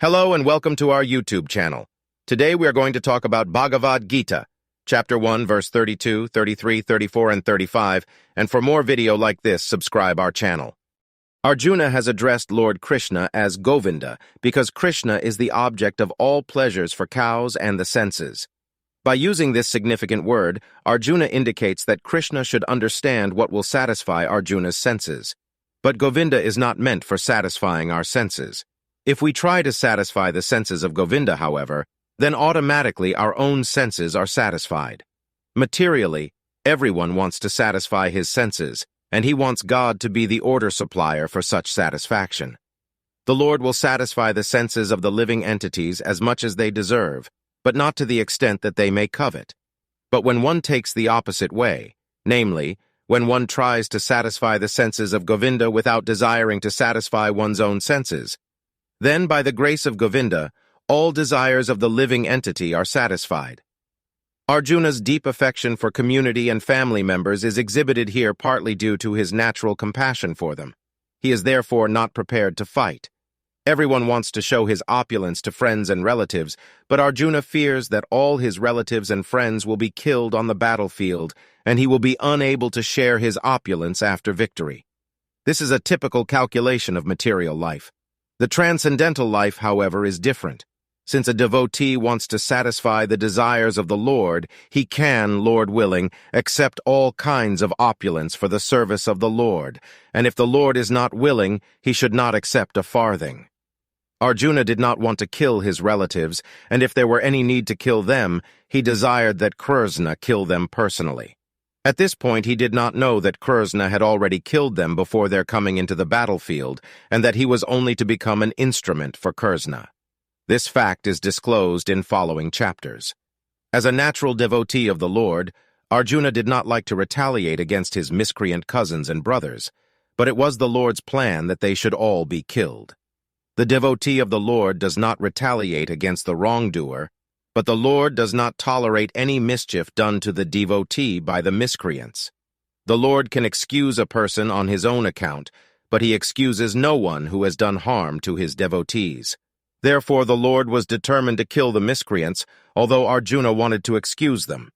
Hello and welcome to our YouTube channel. Today we are going to talk about Bhagavad Gita, Chapter 1, verse 32, 33, 34, and 35, and for more video like this, subscribe our channel. Arjuna has addressed Lord Krishna as Govinda because Krishna is the object of all pleasures for cows and the senses. By using this significant word, Arjuna indicates that Krishna should understand what will satisfy Arjuna's senses. But Govinda is not meant for satisfying our senses. If we try to satisfy the senses of Govinda, however, then automatically our own senses are satisfied. Materially, everyone wants to satisfy his senses, and he wants God to be the order supplier for such satisfaction. The Lord will satisfy the senses of the living entities as much as they deserve, but not to the extent that they may covet. But when one takes the opposite way, namely, when one tries to satisfy the senses of Govinda without desiring to satisfy one's own senses, then by the grace of Govinda, all desires of the living entity are satisfied. Arjuna's deep affection for community and family members is exhibited here partly due to his natural compassion for them. He is therefore not prepared to fight. Everyone wants to show his opulence to friends and relatives, but Arjuna fears that all his relatives and friends will be killed on the battlefield, and he will be unable to share his opulence after victory. This is a typical calculation of material life. The transcendental life, however, is different. Since a devotee wants to satisfy the desires of the Lord, he can, Lord willing, accept all kinds of opulence for the service of the Lord, and if the Lord is not willing, he should not accept a farthing. Arjuna did not want to kill his relatives, and if there were any need to kill them, he desired that Krishna kill them personally. At this point, he did not know that Krishna had already killed them before their coming into the battlefield, and that he was only to become an instrument for Krishna. This fact is disclosed in following chapters. As a natural devotee of the Lord, Arjuna did not like to retaliate against his miscreant cousins and brothers, but it was the Lord's plan that they should all be killed. The devotee of the Lord does not retaliate against the wrongdoer, but the Lord does not tolerate any mischief done to the devotee by the miscreants. The Lord can excuse a person on his own account, but he excuses no one who has done harm to his devotees. Therefore, the Lord was determined to kill the miscreants, although Arjuna wanted to excuse them.